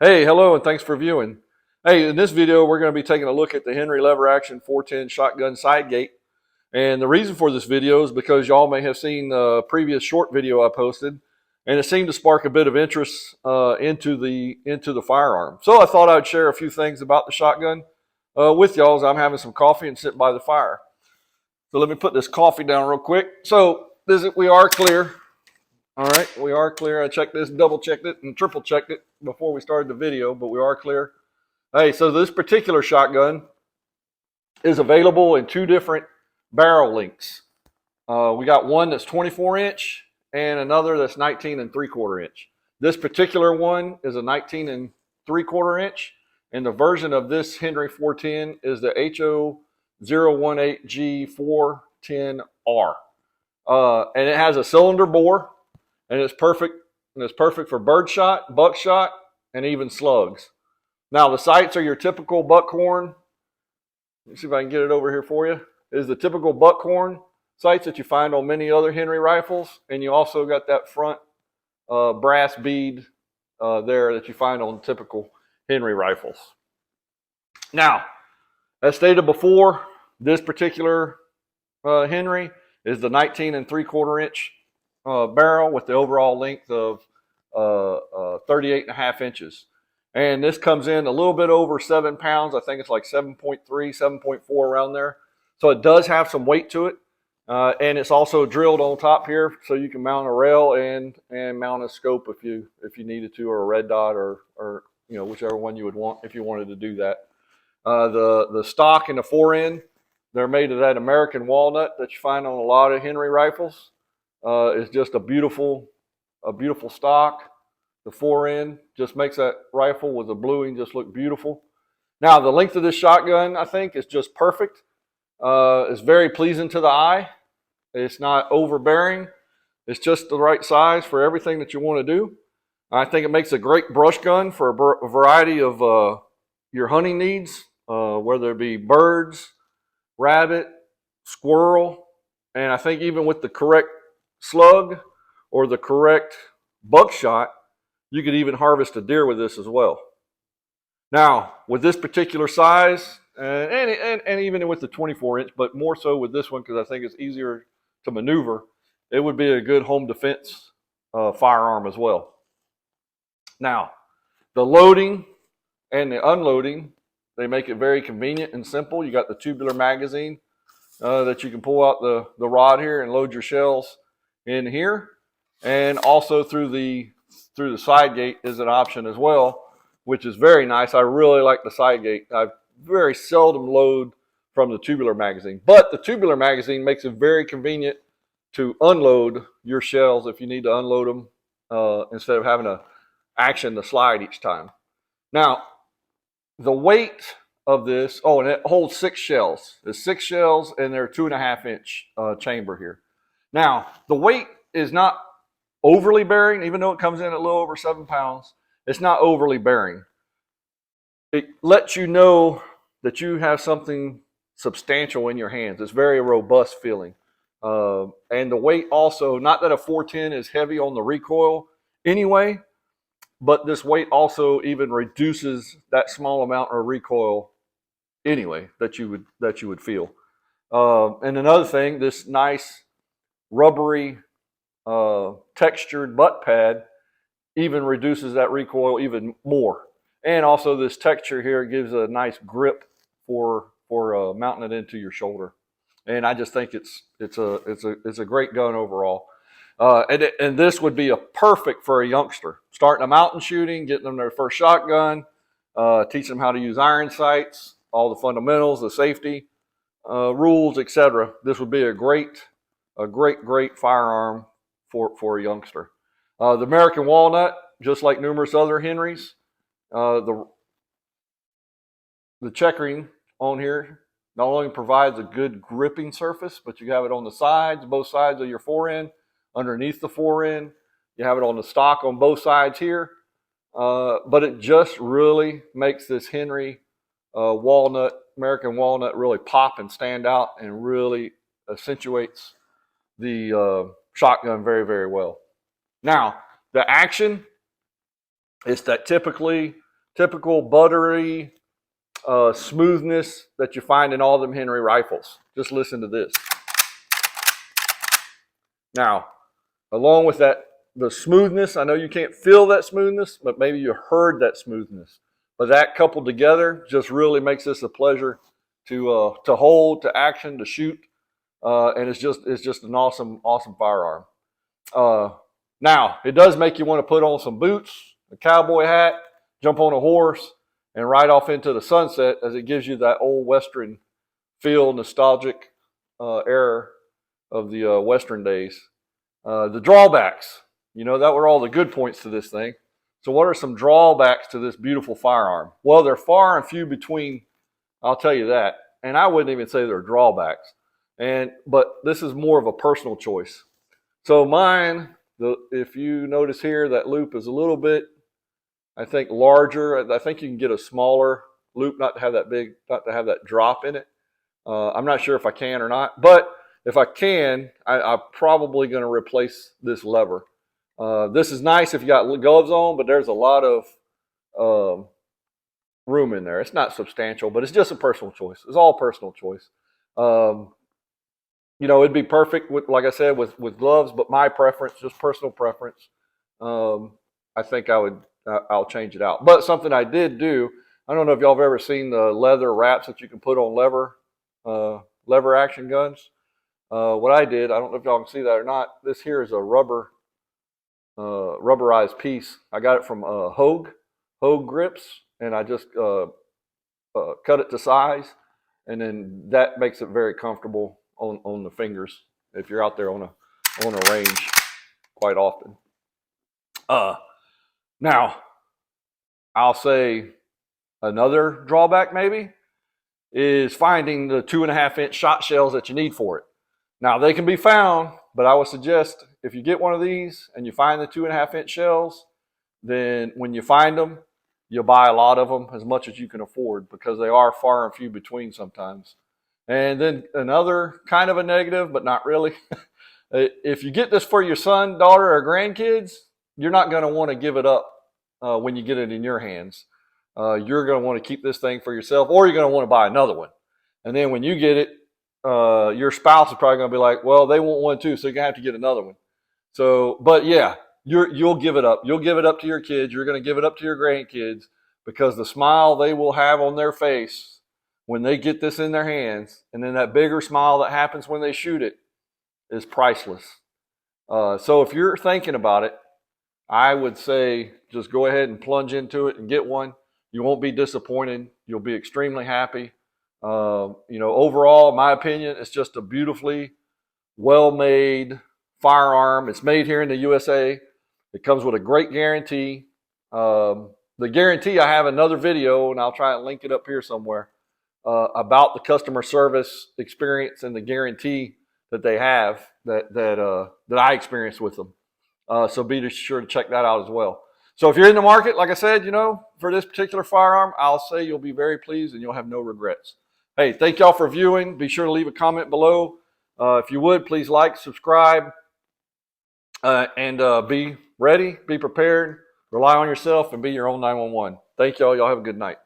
Hey, hello, and thanks for viewing. Hey, in this video, we're going to be taking a look at the Henry lever action 410 shotgun Sidegate. And the reason for this video is because y'all may have seen the previous short video I posted, and it seemed to spark a bit of interest into the firearm. So I thought I'd share a few things about the shotgun with y'all as I'm having some coffee and sitting by the fire. So let me put this coffee down real quick. So we are clear. All right, we are clear. I checked this, double checked it, and triple checked it before we started the video, but we are clear. Hey, so this particular shotgun is available in two different barrel lengths. We got one that's 24 inch and another that's 19 and 3/4 inch. This particular one is a 19 and 3/4 inch, and the version of this Henry 410 is the HO018G410R. And it has a cylinder bore. And it's perfect. And it's perfect for birdshot, buckshot, and even slugs. Now the sights are your typical buckhorn. Let me see if I can get it over here for you. Is the typical buckhorn sights that you find on many other Henry rifles, and you also got that front brass bead there that you find on typical Henry rifles. Now, as stated before, this particular Henry is the 19 and 3/4 inch barrel with the overall length of 38.5 inches. And this comes in a little bit over 7 pounds. I think it's like 7.3, 7.4 around there. So it does have some weight to it. And it's also drilled on top here so you can mount a rail and mount a scope if you needed to, or a red dot, or whichever one you would want if you wanted to do that. The stock and the fore-end, they're made of that American walnut that you find on a lot of Henry rifles. It's just a beautiful stock. The fore-end just makes that rifle with the bluing just look beautiful. Now, the length of this shotgun, I think, is just perfect. It's very pleasing to the eye. It's not overbearing. It's just the right size for everything that you want to do. I think it makes a great brush gun for a variety of your hunting needs, whether it be birds, rabbit, squirrel, and I think even with the correct slug or the correct buckshot, you could even harvest a deer with this as well. Now, with this particular size, and even with the 24 inch, but more so with this one because I think it's easier to maneuver, it would be a good home defense firearm as well. Now, the loading and the unloading, they make it very convenient and simple. You got the tubular magazine that you can pull out the rod here and load your shells in here, and also through the Sidegate is an option as well, which is very nice. I really like the Sidegate. I very seldom load from the tubular magazine, but the tubular magazine makes it very convenient to unload your shells if you need to unload them instead of having to action the slide each time. Now, the weight of this, and it holds 6 shells. There's 6 shells, and they're 2.5 inch chamber here. Now, the weight is not overly bearing, even though it comes in at a little over 7 pounds. It's not overly bearing. It lets you know that you have something substantial in your hands. It's very robust feeling. And the weight also, not that a 410 is heavy on the recoil anyway, but this weight also even reduces that small amount of recoil anyway that you would feel. And another thing, this nice rubbery textured butt pad even reduces that recoil even more. And also this texture here gives a nice grip for mounting it into your shoulder. And I just think it's a great gun overall. And this would be perfect for a youngster starting a mountain shooting, getting them their first shotgun, teaching them how to use iron sights, all the fundamentals, the safety rules, etc. This would be a great firearm for a youngster. The American walnut, just like numerous other Henrys, the checkering on here not only provides a good gripping surface, but you have it on the sides, both sides of your fore-end, underneath the fore-end. You have it on the stock on both sides here. But it just really makes this Henry American walnut really pop and stand out and really accentuates the shotgun very well. Now, the action is that typically typical buttery smoothness that you find in all them Henry rifles. Just listen to this. Now, along with that, the smoothness, I know you can't feel that smoothness, but maybe you heard that smoothness. But that coupled together just really makes this a pleasure to hold, to action, to shoot, and it's just an awesome firearm. Now, it does make you want to put on some boots, a cowboy hat, jump on a horse, and ride off into the sunset, as it gives you that old Western feel, nostalgic era of the Western days. The drawbacks, that were all the good points to this thing. So what are some drawbacks to this beautiful firearm? Well, they're far and few between, I'll tell you that. And I wouldn't even say they're drawbacks. But this is more of a personal choice. So mine, if you notice here, that loop is a little bit, I think, larger. I think you can get a smaller loop, not to have that drop in it. I'm not sure if I can or not, but if I can, I'm probably going to replace this lever. This is nice if you got gloves on, but there's a lot of room in there. It's not substantial, but it's just a personal choice. It's all personal choice. It'd be perfect with, like I said, with gloves, but my preference, just personal preference, I think I'll change it out. But something I did do, I don't know if y'all have ever seen the leather wraps that you can put on lever action guns. What I did, I don't know if y'all can see that or not. This here is a rubberized piece. I got it from Hogue grips, and I just cut it to size, and then that makes it very comfortable on the fingers if you're out there on a range quite often. Now, I'll say another drawback maybe is finding the 2.5-inch shot shells that you need for it. Now, they can be found, but I would suggest if you get one of these and you find the 2.5-inch shells, then when you find them, you'll buy a lot of them, as much as you can afford, because they are far and few between sometimes. And then another kind of a negative, but not really. If you get this for your son, daughter, or grandkids, you're not going to want to give it up when you get it in your hands. You're going to want to keep this thing for yourself, or you're going to want to buy another one. And then when you get it, your spouse is probably going to be like, well, they want one too, so you're going to have to get another one. So, but yeah, you'll give it up. You'll give it up to your kids. You're going to give it up to your grandkids, because the smile they will have on their face when they get this in their hands, and then that bigger smile that happens when they shoot it, is priceless. So if you're thinking about it, I would say just go ahead and plunge into it and get one. You won't be disappointed. You'll be extremely happy. Overall, in my opinion, it's just a beautifully well-made firearm. It's made here in the USA. It comes with a great guarantee. The guarantee, I have another video, and I'll try and link it up here somewhere, about the customer service experience and the guarantee that they have that I experienced with them. So be sure to check that out as well. So if you're in the market, like I said, for this particular firearm, I'll say you'll be very pleased and you'll have no regrets. Hey, thank y'all for viewing. Be sure to leave a comment below. If you would, please like, subscribe, and be ready, be prepared, rely on yourself, and be your own 911. Thank y'all. Y'all have a good night.